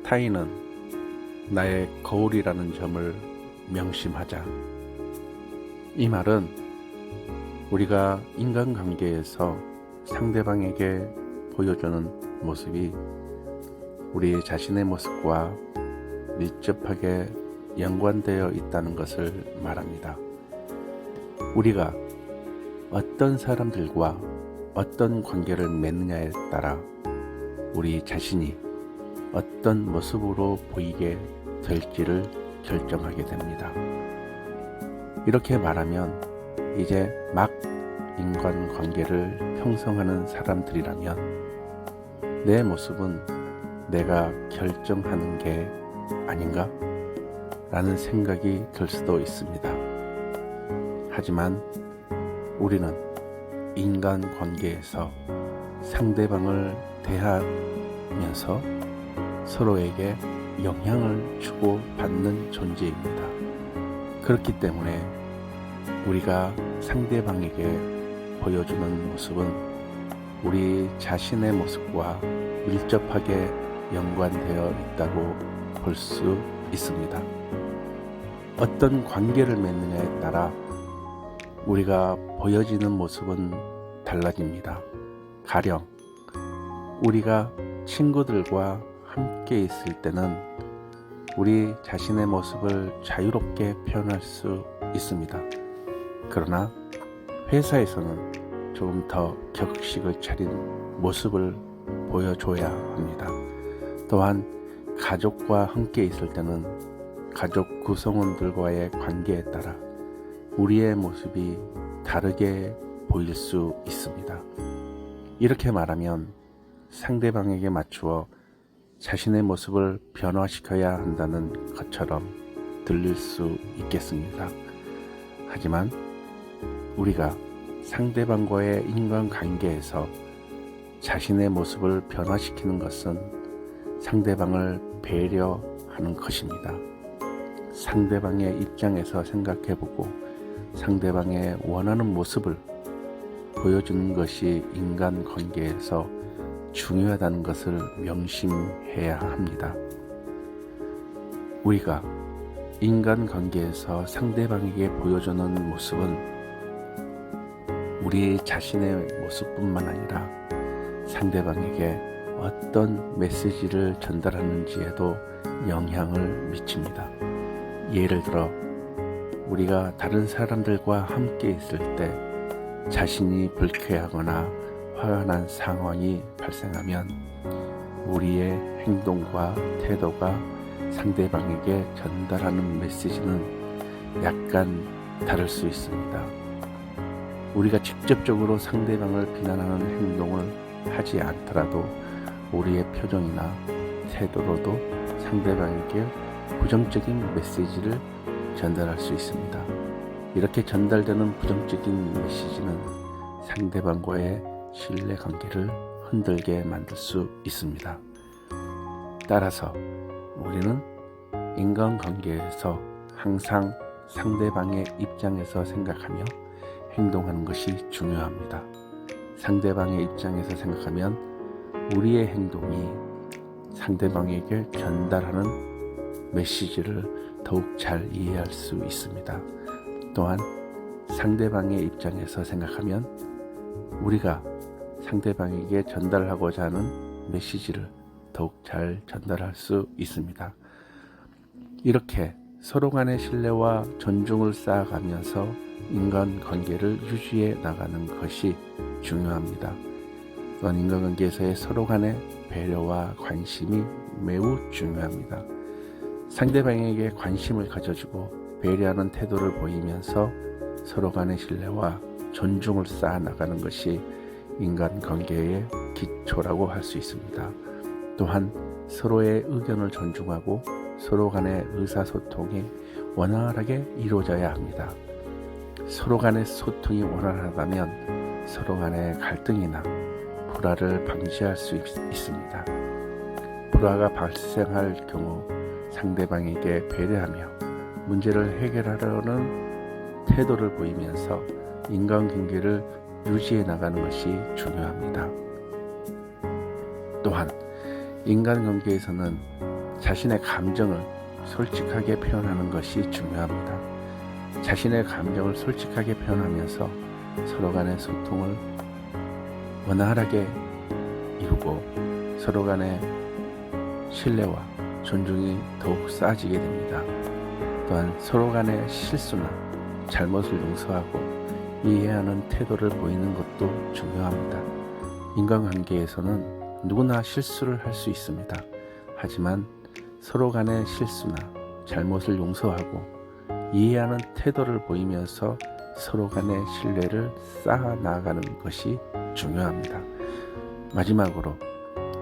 타인은 나의 거울이라는 점을 명심하자. 이 말은 우리가 인간관계에서 상대방에게 보여주는 모습이 우리 자신의 모습과 밀접하게 연관되어 있다는 것을 말합니다. 우리가 어떤 사람들과 어떤 관계를 맺느냐에 따라 우리 자신이 어떤 모습으로 보이게 될지를 결정하게 됩니다. 이렇게 말하면 이제 막 인간관계를 형성하는 사람들이라면 내 모습은 내가 결정하는 게 아닌가? 라는 생각이 들 수도 있습니다. 하지만 우리는 인간관계에서 상대방을 대하면서 서로에게 영향을 주고 받는 존재입니다. 그렇기 때문에 우리가 상대방에게 보여주는 모습은 우리 자신의 모습과 밀접하게 연관되어 있다고 볼 수 있습니다. 어떤 관계를 맺느냐에 따라 우리가 보여지는 모습은 달라집니다. 가령 우리가 친구들과 함께 있을 때는 우리 자신의 모습을 자유롭게 표현할 수 있습니다. 그러나 회사에서는 조금 더 격식을 차린 모습을 보여줘야 합니다. 또한 가족과 함께 있을 때는 가족 구성원들과의 관계에 따라 우리의 모습이 다르게 보일 수 있습니다. 이렇게 말하면 상대방에게 맞추어 자신의 모습을 변화시켜야 한다는 것처럼 들릴 수 있겠습니다. 하지만 우리가 상대방과의 인간관계에서 자신의 모습을 변화시키는 것은 상대방을 배려하는 것입니다. 상대방의 입장에서 생각해보고 상대방의 원하는 모습을 보여주는 것이 인간관계에서 중요하다는 것을 명심해야 합니다. 우리가 인간관계에서 상대방에게 보여주는 모습은 우리 자신의 모습뿐만 아니라 상대방에게 어떤 메시지를 전달하는지에도 영향을 미칩니다. 예를 들어 우리가 다른 사람들과 함께 있을 때 자신이 불쾌하거나 화가 난 상황이 발생하면 우리의 행동과 태도가 상대방에게 전달하는 메시지는 약간 다를 수 있습니다. 우리가 직접적으로 상대방을 비난하는 행동을 하지 않더라도 우리의 표정이나 태도로도 상대방에게 부정적인 메시지를 전달할 수 있습니다. 이렇게 전달되는 부정적인 메시지는 상대방과의 신뢰관계를 흔들게 만들 수 있습니다. 따라서 우리는 인간관계에서 항상 상대방의 입장에서 생각하며 행동하는 것이 중요합니다. 상대방의 입장에서 생각하면 우리의 행동이 상대방에게 전달하는 메시지를 더욱 잘 이해할 수 있습니다. 또한 상대방의 입장에서 생각하면 우리가 상대방에게 전달하고자 하는 메시지를 더욱 잘 전달할 수 있습니다. 이렇게 서로 간의 신뢰와 존중을 쌓아가면서 인간관계를 유지해 나가는 것이 중요합니다. 또한 인간관계에서의 서로 간의 배려와 관심이 매우 중요합니다. 상대방에게 관심을 가져주고 배려하는 태도를 보이면서 서로 간의 신뢰와 존중을 쌓아 나가는 것이 인간관계의 기초라고 할 수 있습니다. 또한 서로의 의견을 존중하고 서로 간의 의사소통이 원활하게 이루어져야 합니다. 서로 간의 소통이 원활하다면 서로 간의 갈등이나 불화를 방지할 수 있습니다. 불화가 발생할 경우 상대방에게 배려하며 문제를 해결하려는 태도를 보이면서 인간관계를 유지해 나가는 것이 중요합니다. 또한 인간관계에서는 자신의 감정을 솔직하게 표현하는 것이 중요합니다. 자신의 감정을 솔직하게 표현하면서 서로 간의 소통을 원활하게 이루고 서로 간의 신뢰와 존중이 더욱 쌓아지게 됩니다. 또한 서로 간의 실수나 잘못을 용서하고 이해하는 태도를 보이는 것도 중요합니다. 인간관계에서는 누구나 실수를 할 수 있습니다. 하지만 서로 간의 실수나 잘못을 용서하고 이해하는 태도를 보이면서 서로 간의 신뢰를 쌓아 나가는 것이 중요합니다. 마지막으로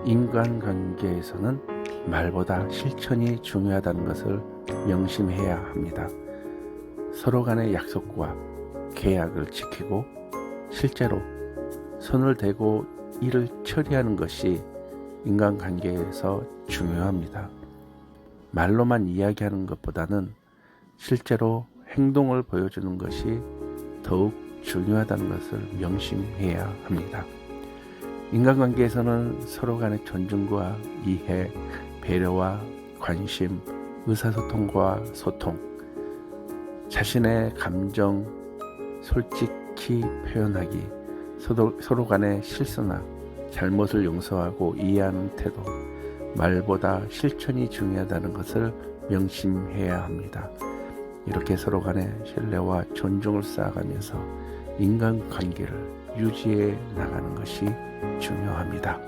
인간관계에서는 말보다 실천이 중요하다는 것을 명심해야 합니다. 서로 간의 약속과 계약을 지키고 실제로 손을 대고 일을 처리하는 것이 인간관계에서 중요합니다. 말로만 이야기하는 것보다는 실제로 행동을 보여주는 것이 더욱 중요하다는 것을 명심해야 합니다. 인간관계에서는 서로 간의 존중과 이해, 배려와 관심, 의사소통과 소통, 자신의 감정 솔직히 표현하기, 서로 간의 실수나 잘못을 용서하고 이해하는 태도, 말보다 실천이 중요하다는 것을 명심해야 합니다. 이렇게 서로 간의 신뢰와 존중을 쌓아가면서 인간관계를 유지해 나가는 것이 중요합니다.